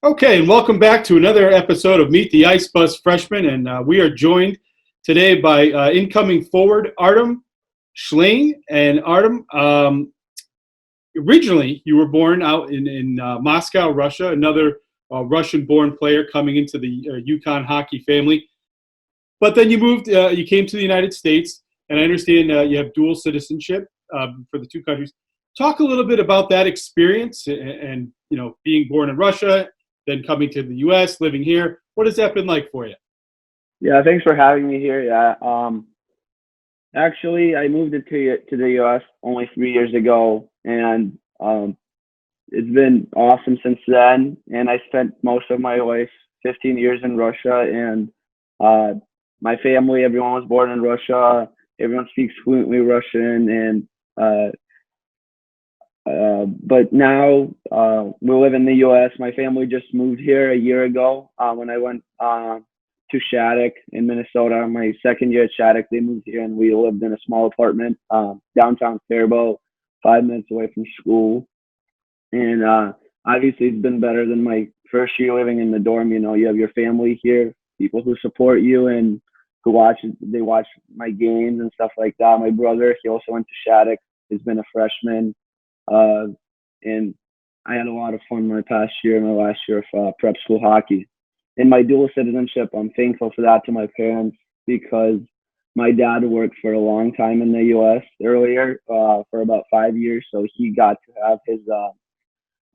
Okay, and welcome back to another episode of Meet the Ice Bus Freshman. And we are joined today by incoming forward Artem, Shlaine. And Artem, originally you were born out in Moscow, Russia, another Russian-born player coming into the UConn hockey family. But then you moved, you came to the United States, and I understand you have dual citizenship for the two countries. Talk a little bit about that experience and being born in Russia, then coming to the U.S., living here. What has that been like for you? Yeah, thanks for having me here. Yeah, actually, I moved to the U.S. only 3 years ago, and it's been awesome since then. And I spent most of my life, 15 years in Russia, and uh, my family, everyone was born in Russia. Everyone speaks fluently Russian, and but now we live in the U.S. My family just moved here a year ago when I went to Shattuck in Minnesota. My second year at Shattuck, they moved here, and we lived in a small apartment downtown Faribault, 5 minutes away from school. And obviously, it's been better than my first year living in the dorm. You have your family here, people who support you and they watch my games and stuff like that. My brother, he also went to Shattuck. He's been a freshman. Uh, and I had a lot of fun my past year, my last year of prep school hockey. In my dual citizenship, I'm thankful for that to my parents because my dad worked for a long time in the U.S. earlier for about 5 years, so he got to have his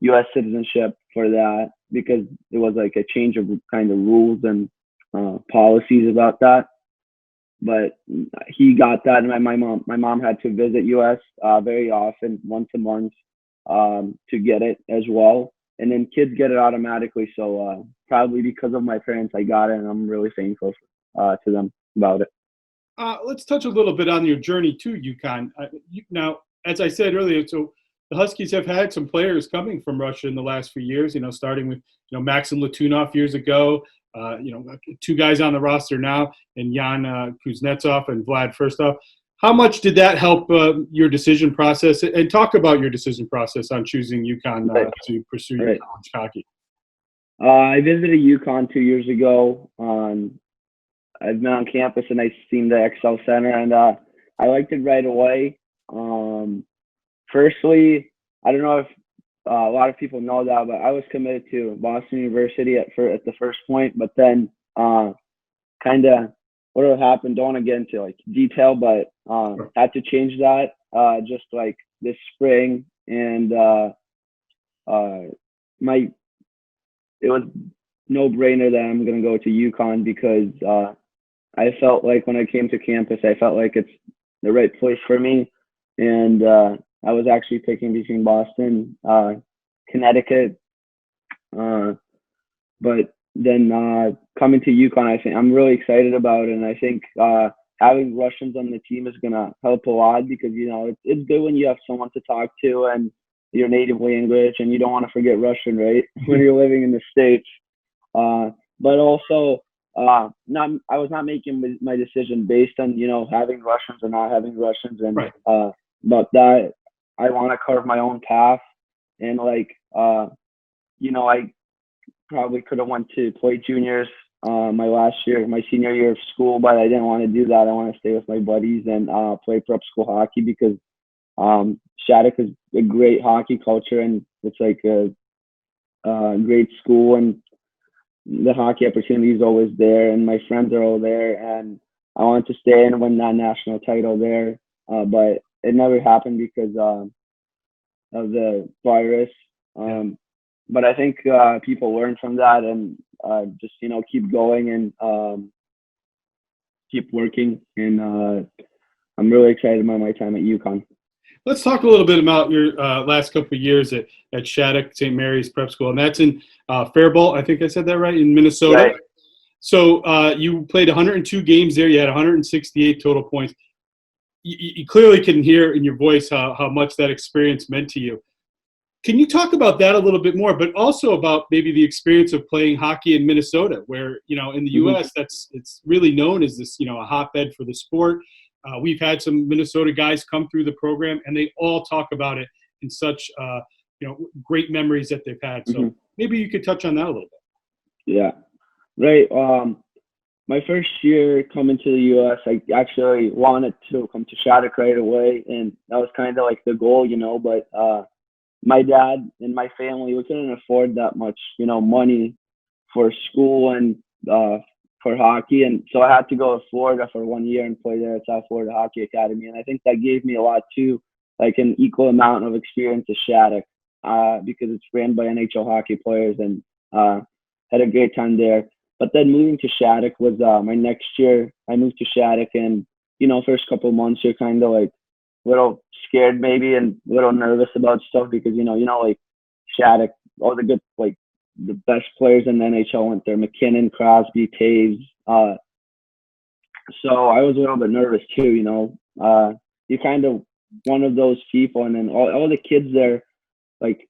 U.S. citizenship for that because it was like a change of kind of rules and policies about that. But he got that, and my mom had to visit U.S. Very often, once a month, to get it as well. And then kids get it automatically. So probably because of my parents, I got it, and I'm really thankful to them about it. Let's touch a little bit on your journey to UConn. Now, as I said earlier, so the Huskies have had some players coming from Russia in the last few years. Starting with Maxim Latunov years ago. Two guys on the roster now, and Jan Kuznetsov and Vlad Firstov. How much did that help your decision process? And talk about your decision process on choosing UConn to pursue your college hockey. I visited UConn 2 years ago. I've been on campus and I've seen the Excel Center, and I liked it right away. Firstly, I don't know if a lot of people know that, but I was committed to Boston University at the first point, but then kind of what happened, don't want to get into like detail, but had to change that just like this spring, and it was no brainer that I'm gonna go to UConn because I felt like when I came to campus, I felt like it's the right place for me, and I was actually picking between Boston, Connecticut, but then coming to UConn, I think I'm really excited about it, and I think having Russians on the team is gonna help a lot because it's good when you have someone to talk to and you're natively English and you don't want to forget Russian, right? When you're living in the States, but also I was not making my decision based on having Russians or not having Russians, and Right. But that I want to carve my own path, and I probably could have went to play juniors my senior year of school, but I didn't want to do that. I want to stay with my buddies and play prep school hockey because Shattuck is a great hockey culture, and it's like a great school, and the hockey opportunity is always there, and my friends are all there, and I wanted to stay and win that national title there, but it never happened because of the virus. But I think people learn from that and just keep going and keep working. And I'm really excited about my time at UConn. Let's talk a little bit about your last couple of years at Shattuck St. Mary's Prep School, and that's in Faribault. I think I said that right, in Minnesota. Right. So you played 102 games there. You had 168 total points. You clearly can hear in your voice how much that experience meant to you. Can you talk about that a little bit more, but also about maybe the experience of playing hockey in Minnesota, where in the U.S. it's really known as this a hotbed for the sport. We've had some Minnesota guys come through the program, and they all talk about it in such great memories that they've had. So maybe you could touch on that a little bit. Yeah. Right. My first year coming to the U.S., I actually wanted to come to Shattuck right away, and that was kind of like the goal, But my dad and my family, we couldn't afford that much, money for school and for hockey, and so I had to go to Florida for 1 year and play there at South Florida Hockey Academy, and I think that gave me a lot too, like an equal amount of experience as Shattuck, because it's ran by NHL hockey players, and had a great time there. But then moving to Shattuck was my next year. I moved to Shattuck, and first couple of months you're kind of like a little scared maybe and a little nervous about stuff because like Shattuck, all the good the best players in the NHL went there: McKinnon, Crosby, Taves. So I was a little bit nervous too. You're kind of one of those people, and then all the kids there, like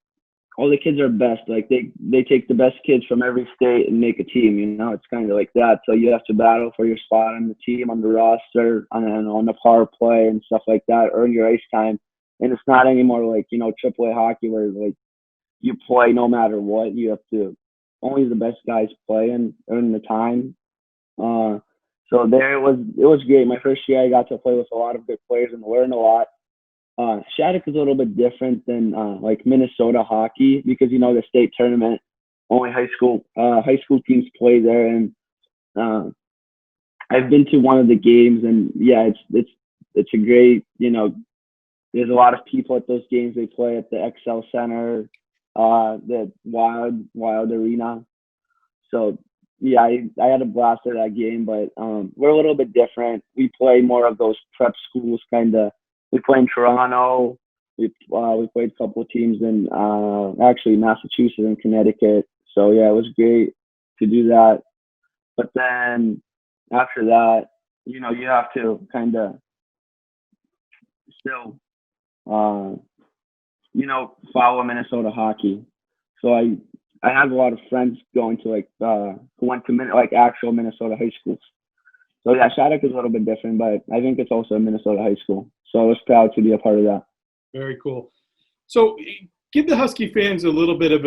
all the kids are best. Like they take the best kids from every state and make a team. It's kind of like that. So you have to battle for your spot on the team, on the roster, on the power play and stuff like that. Earn your ice time, and it's not anymore like AAA hockey where like you play no matter what. You have to only the best guys play and earn the time. So there it was great. My first year I got to play with a lot of good players and learn a lot. Shattuck is a little bit different than like Minnesota hockey because the state tournament only high school teams play there, and I've been to one of the games, and yeah, it's a great there's a lot of people at those games. They play at the XL Center, the Wild Arena. So yeah, I had a blast at that game, but we're a little bit different. We play more of those prep schools kind of. We play in Toronto. We played a couple of teams in actually Massachusetts and Connecticut. So yeah, it was great to do that. But then after that, you have to kind of still, follow Minnesota hockey. So I have a lot of friends going to who went to actual Minnesota high schools. So yeah, Shattuck is a little bit different, but I think it's also a Minnesota high school. So I was proud to be a part of that. Very cool. So give the Husky fans a little bit of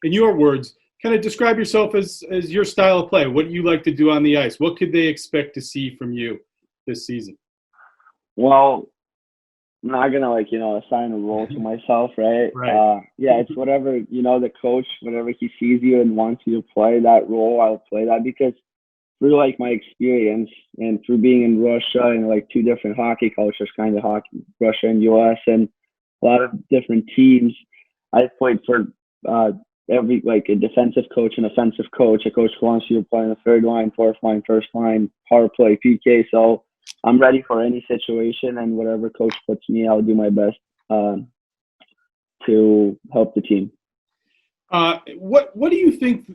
in your words, kind of describe yourself as your style of play. What do you like to do on the ice? What could they expect to see from you this season? Well, I'm not gonna assign a role to myself, right? Right. Yeah, it's whatever the coach, whatever he sees you and wants you to play that role, I'll play that because through my experience and through being in Russia and two different hockey cultures, kind of hockey, Russia and US, and a lot of different teams, I've played for every a defensive coach and offensive coach, a coach who wants you to play in the third line, fourth line, first line, power play, PK. So I'm ready for any situation, and whatever coach puts me, I'll do my best to help the team. What do you think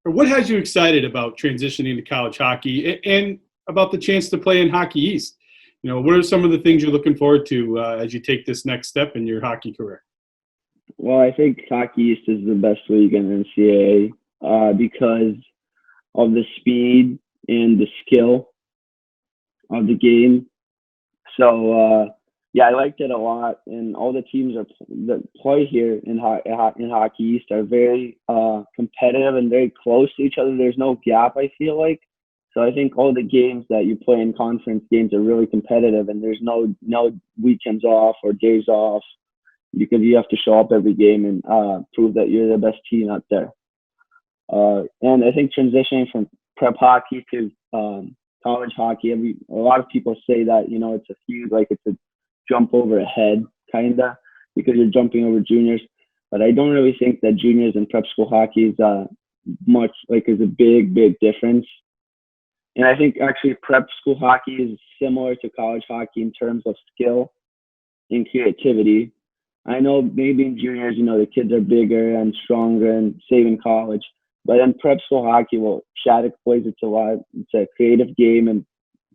or what has you excited about transitioning to college hockey and about the chance to play in Hockey East? What are some of the things you're looking forward to as you take this next step in your hockey career? Well, I think Hockey East is the best league in NCAA because of the speed and the skill of the game. So, yeah, I liked it a lot, and all the teams that play here in Hockey East are very competitive and very close to each other. There's no gap, I feel like. So I think all the games that you play in conference games are really competitive, and there's no weekends off or days off because you have to show up every game and prove that you're the best team out there. And I think transitioning from prep hockey to college hockey, a lot of people say that it's a huge it's a jump over a head kinda because you're jumping over juniors, but I don't really think that juniors and prep school hockey is much is a big difference. And I think actually prep school hockey is similar to college hockey in terms of skill and creativity. I know maybe in juniors, the kids are bigger and stronger and save in college, but in prep school hockey, well, Shattuck plays it's a creative game and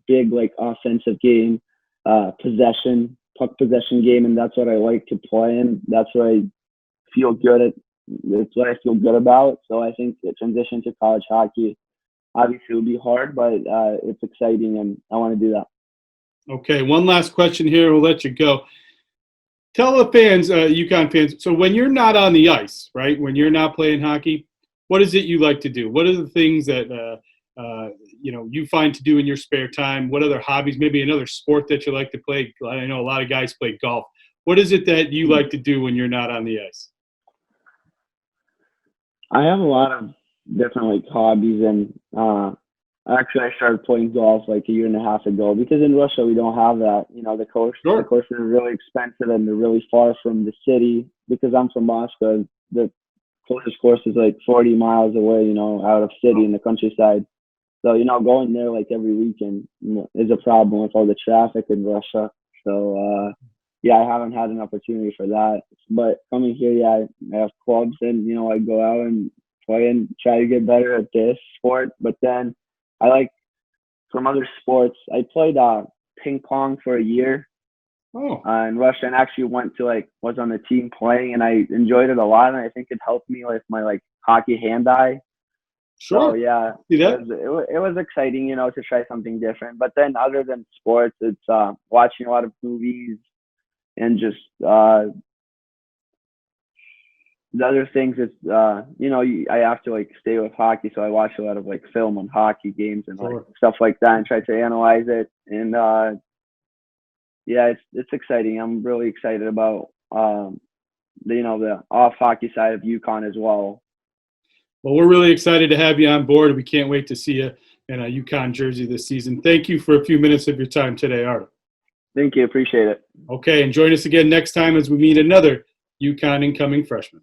big offensive game, puck possession game, and that's what I like to play in. That's what I feel good at. That's what I feel good about. So I think the transition to college hockey obviously will be hard, but it's exciting, and I want to do that. Okay, one last question here. We'll let you go. Tell the fans, UConn fans, so when you're not on the ice, right, when you're not playing hockey, what is it you like to do? What are the things that you find to do in your spare time? What other hobbies? Maybe another sport that you like to play. I know a lot of guys play golf. What is it that you like to do when you're not on the ice? I have a lot of different like hobbies, and actually I started playing golf like a year and a half ago because in Russia we don't have that. You know, the Sure. courses are really expensive and they're really far from the city. Because I'm from Moscow, the closest course is like 40 miles away. You know, out of city in the countryside. So you know, going there like every weekend is a problem with all the traffic in Russia. So yeah, I haven't had an opportunity for that. But coming here, yeah, I have clubs, and you know, I go out and play and try to get better at this sport. But then I like from other sports. I played ping pong for a year Oh, in Russia, and actually went to was on the team playing, and I enjoyed it a lot. And I think it helped me with my like hockey hand eye. So sure. yeah, See that? it was exciting, you know, to try something different. But then other than sports, it's watching a lot of movies and just the other things is you know, I have to like stay with hockey, so I watch a lot of like film on hockey games and like Sure. stuff like that, and try to analyze it. And yeah, it's exciting. I'm really excited about the off hockey side of UConn as well. Well, we're really excited to have you on board. We can't wait to see you in a UConn jersey this season. Thank you for a few minutes of your time today, Artem. Thank you, appreciate it. Okay, and join us again next time as we meet another UConn incoming freshman.